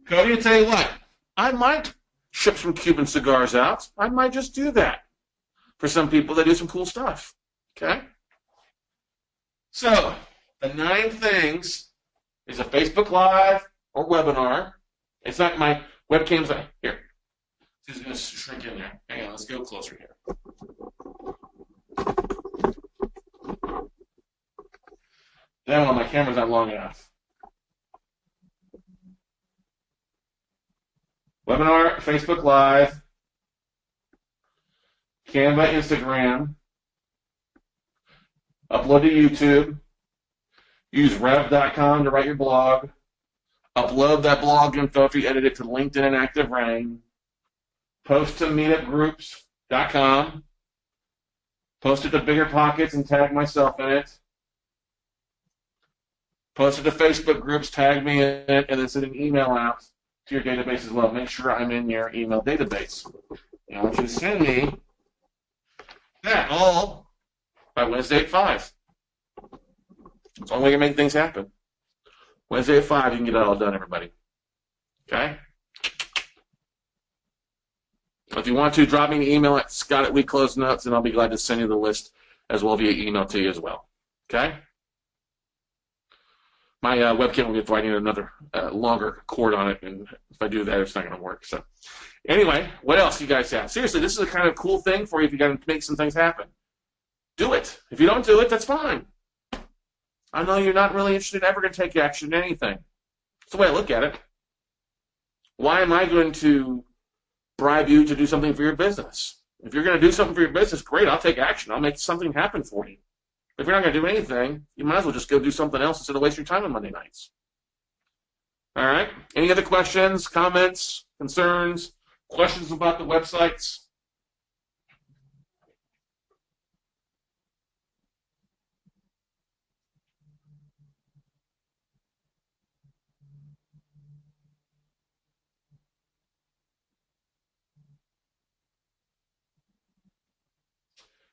Cody, I'll tell you what. I might ship some Cuban cigars out. I might just do that for some people that do some cool stuff. Okay? So, the 9 things is a Facebook Live or webinar. It's not my webcam's like, here. This is going to shrink in there. Hang on, let's go closer here. Damn, my camera's not long enough. Webinar, Facebook Live, Canva, Instagram, upload to YouTube, use rev.com to write your blog, upload that blog info if you edit it to LinkedIn and ActiveRain, post to meetupgroups.com, post it to BiggerPockets and tag myself in it, post it to Facebook groups, tag me in it, and then send an email out to your database as well. Make sure I'm in your email database. And I want you to send me that all by Wednesday at 5. That's the only way you can make things happen. Wednesday at 5, you can get it all done, everybody. Okay? If you want to, drop me an email at scott@WeCloseNotes, and I'll be glad to send you the list as well via email to you as well. Okay? My webcam will be providing another longer cord on it, and if I do that, it's not going to work. So, anyway, what else you guys have? Seriously, this is a kind of cool thing for you if you got to make some things happen. Do it. If you don't do it, that's fine. I know you're not really interested in ever going to take action in anything. That's the way I look at it. Why am I going to bribe you to do something for your business? If you're going to do something for your business, great, I'll take action. I'll make something happen for you. If you're not going to do anything, you might as well just go do something else instead of waste your time on Monday nights. All right? Any other questions, comments, concerns, questions about the websites?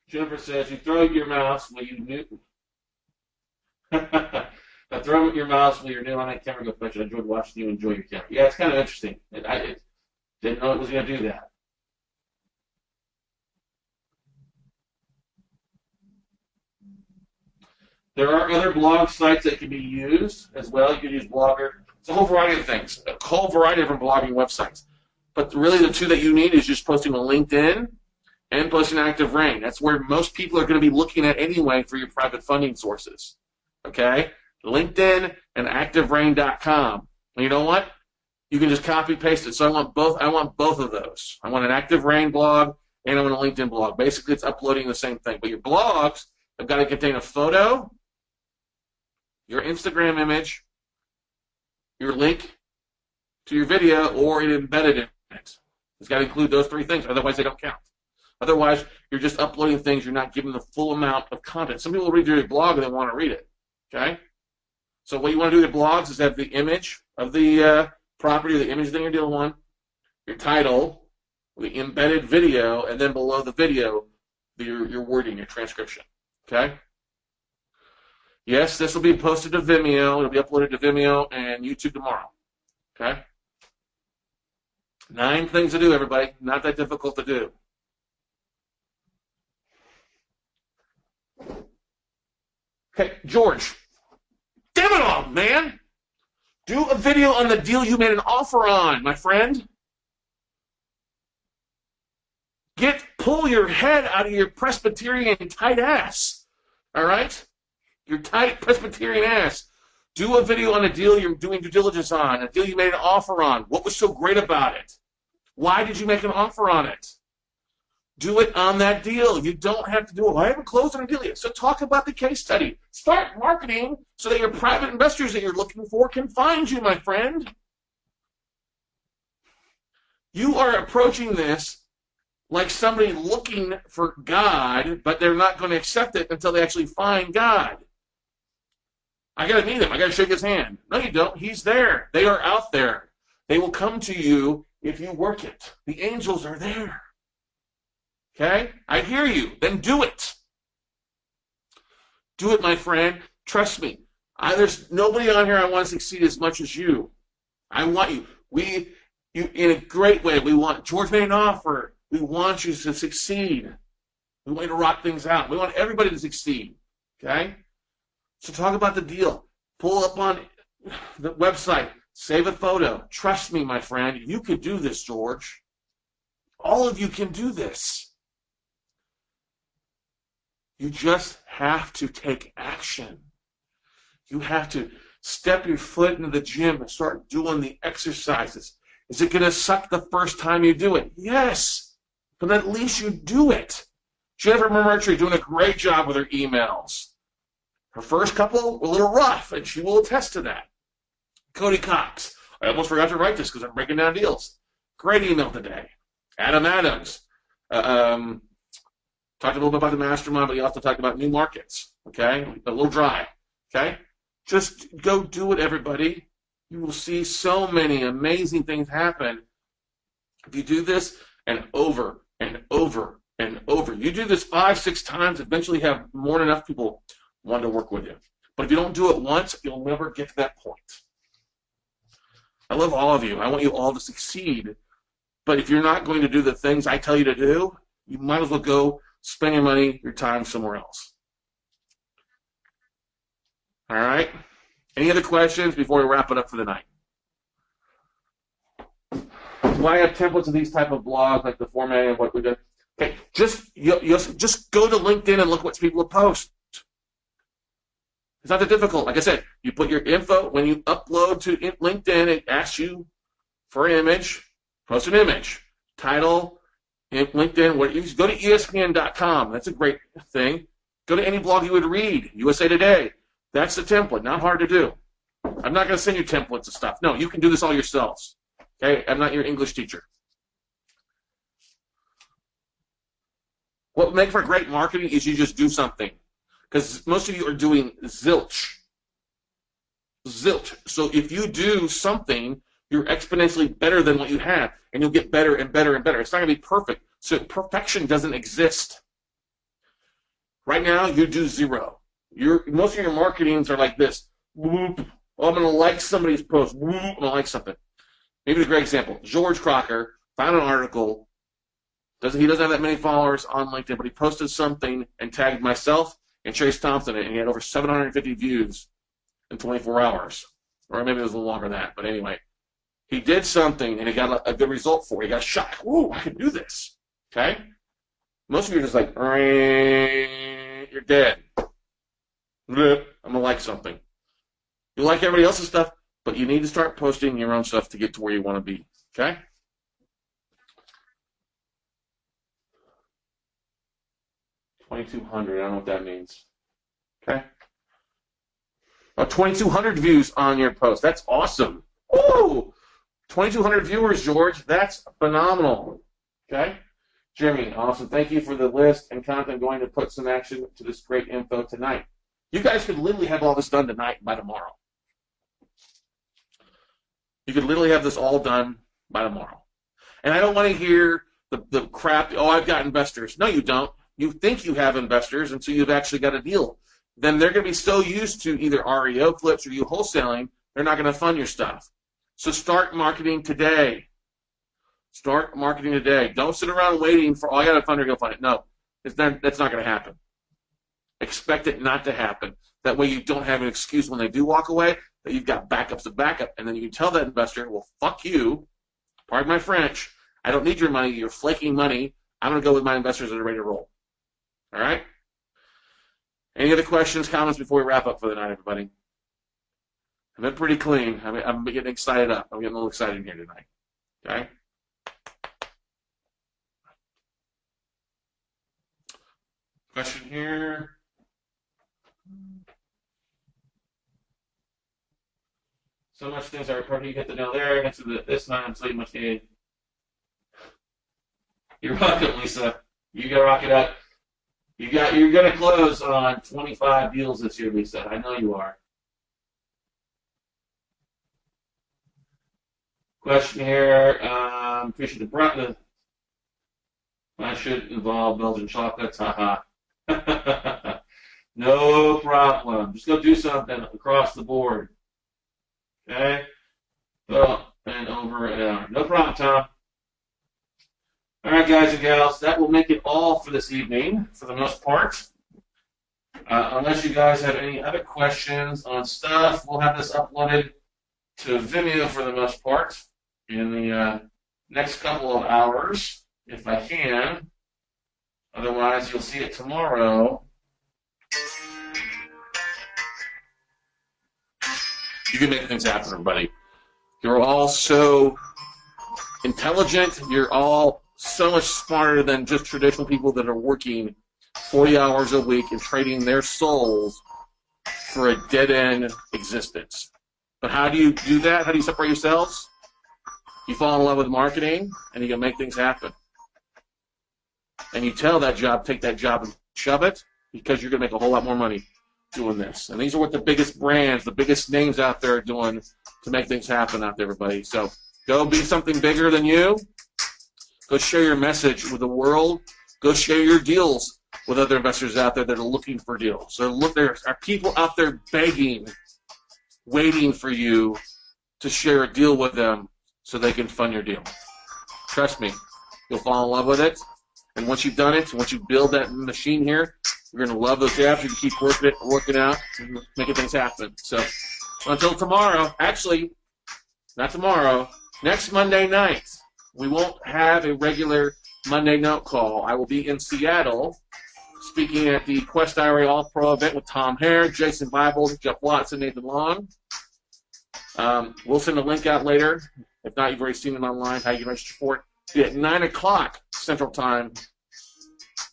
Jennifer says, you throw your mouse while you new. I throw your mouse while you're new on that camera. Go fetch it. I enjoyed watching you enjoy your camera. Yeah, it's kind of interesting. I didn't know it was going to do that. There are other blog sites that can be used as well. You can use Blogger. It's a whole variety of things, a whole variety of different blogging websites. But really the two that you need is just posting on LinkedIn and posting ActiveRain. That's where most people are going to be looking at anyway for your private funding sources. Okay? LinkedIn and ActiveRain.com. And you know what? You can just copy paste it. So I want both of those. I want an ActiveRain blog and I want a LinkedIn blog. Basically, it's uploading the same thing. But your blogs have got to contain a photo, your Instagram image, your link to your video, or it embedded in it. It's got to include those 3 things. Otherwise, they don't count. Otherwise, you're just uploading things. You're not giving the full amount of content. Some people read your blog and they want to read it. Okay? So what you want to do with blogs is have the image of the property, the image that you're dealing with, your title, the embedded video, and then below the video, your wording, your transcription. Okay? Yes, this will be posted to Vimeo. It'll be uploaded to Vimeo and YouTube tomorrow. Okay? 9 things to do, everybody. Not that difficult to do. Okay, George. Damn it all, man! Do a video on the deal you made an offer on, my friend. Get pull your head out of your Presbyterian tight ass. All right? Your tight Presbyterian ass. Do a video on a deal you're doing due diligence on, a deal you made an offer on. What was so great about it? Why did you make an offer on it? Do it on that deal. You don't have to do it. Well, I haven't closed on a deal yet. So talk about the case study. Start marketing so that your private investors that you're looking for can find you, my friend. You are approaching this like somebody looking for God, but they're not going to accept it until they actually find God. I got to meet him. I got to shake his hand. No, you don't. He's there. They are out there. They will come to you if you work it. The angels are there. Okay? I hear you. Then do it. Do it, my friend. Trust me. There's nobody on here I want to succeed as much as you. I want you. You in a great way. We want George made an offer. We want you to succeed. We want you to rock things out. We want everybody to succeed. Okay? So talk about the deal. Pull up on the website. Save a photo. Trust me, my friend. You can do this, George. All of you can do this. You just have to take action. You have to step your foot into the gym and start doing the exercises. Is it going to suck the first time you do it? Yes. But at least you do it. Jennifer Mercury doing a great job with her emails. Her first couple were a little rough, and she will attest to that. Cody Cox. I almost forgot to write this because I'm breaking down deals. Great email today. Adam Adams. Talked a little bit about the mastermind, but he also talked about new markets. Okay? A little dry. Okay? Just go do it, everybody. You will see so many amazing things happen if you do this and over and over and over. You do this 5-6 times, eventually you have more than enough people want to work with you. But if you don't do it once, you'll never get to that point. I love all of you. I want you all to succeed. But if you're not going to do the things I tell you to do, you might as well go spend your money, your time somewhere else. All right? Any other questions before we wrap it up for the night? Do I have templates of these type of blogs, like the formatting of what we did? Okay, just go to LinkedIn and look what people post. It's not that difficult. Like I said, you put your info, when you upload to LinkedIn, it asks you for an image, post an image, title, LinkedIn, you go to ESPN.com. That's a great thing. Go to any blog you would read, USA Today. That's the template. Not hard to do. I'm not going to send you templates of stuff. No, you can do this all yourselves. Okay? I'm not your English teacher. What would make for great marketing is you just do something. Because most of you are doing zilch. Zilch. So if you do something, you're exponentially better than what you have. And you'll get better and better and better. It's not going to be perfect. So perfection doesn't exist. Right now, you do zero. Most of your marketings are like this. Oh, I'm going to like somebody's post. I'm going to like something. Maybe a great example. George Crocker found an article. He doesn't have that many followers on LinkedIn, but he posted something and tagged myself and Chase Thompson in it, and he had over 750 views in 24 hours. Or maybe it was a little longer than that. But anyway, he did something, and he got a good result for it. He got shot. Whoa, I can do this. Okay? Most of you are just like, you're dead. I'm going to like something. You like everybody else's stuff, but you need to start posting your own stuff to get to where you want to be. Okay? $2,200. I don't know what that means. Okay? 2,200 views on your post. That's awesome. Woo! 2,200 viewers, George. That's phenomenal. Okay? Jeremy, awesome. Thank you for the list and content. I'm going to put some action to this great info tonight. You guys could literally have all this done tonight by tomorrow. You could literally have this all done by tomorrow. And I don't want to hear the crap, I've got investors. No, you don't. You think you have investors until you've actually got a deal. Then they're going to be so used to either REO flips or you wholesaling, they're not going to fund your stuff. So start marketing today. Start marketing today. Don't sit around waiting for, I got a funder, go fund it. No, that's not going to happen. Expect it not to happen. That way you don't have an excuse when they do walk away, that you've got backups of backup. And then you can tell that investor, well, fuck you. Pardon my French. I don't need your money. You're flaking money. I'm going to go with my investors that are ready to roll. All right? Any other questions, comments before we wrap up for the night, everybody? I've been pretty clean. I'm getting excited up. I'm getting a little excited here tonight. Okay? Question here. So much things are perfect. You hit the nail there. Next to this time, so much gain. You're rocking, Lisa. You gotta rock it up. You're gonna close on 25 deals this year, Lisa. I know you are. Question here. Appreciate the brand. I should involve Belgian chocolates. Haha. No problem. Just go do something across the board. Okay? Well, and over and out. No problem, Tom. All right, guys and gals, that will make it all for this evening, for the most part. Unless you guys have any other questions on stuff, we'll have this uploaded to Vimeo for the most part in the next couple of hours, if I can. Otherwise, you'll see it tomorrow. You can make things happen, everybody. You're all so intelligent. You're all so much smarter than just traditional people that are working 40 hours a week and trading their souls for a dead-end existence. But how do you do that? How do you separate yourselves? You fall in love with marketing, and you can make things happen. And you tell that job, take that job and shove it, because you're going to make a whole lot more money doing this. And these are what the biggest brands, the biggest names out there are doing to make things happen out there, everybody. So go be something bigger than you. Go share your message with the world. Go share your deals with other investors out there that are looking for deals. There are people out there begging, waiting for you to share a deal with them so they can fund your deal. Trust me, you'll fall in love with it. And once you've done it, once you build that machine here, you're going to love those apps. You can keep working out, and making things happen. So until tomorrow, actually, not tomorrow, next Monday night, we won't have a regular Monday note call. I will be in Seattle speaking at the Quest IRA All-Pro event with Tom Hare, Jason Bible, Jeff Watson, Nathan Long. We'll send a link out later. If not, you've already seen it online, how you can register for it. It'll be at 9 o'clock Central Time.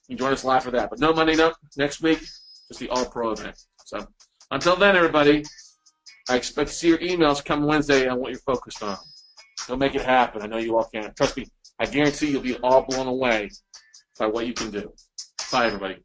You can join us live for that. But no Monday note next week, just the All-Pro event. So until then, everybody, I expect to see your emails come Wednesday on what you're focused on. Go make it happen. I know you all can. Trust me, I guarantee you'll be all blown away by what you can do. Bye, everybody.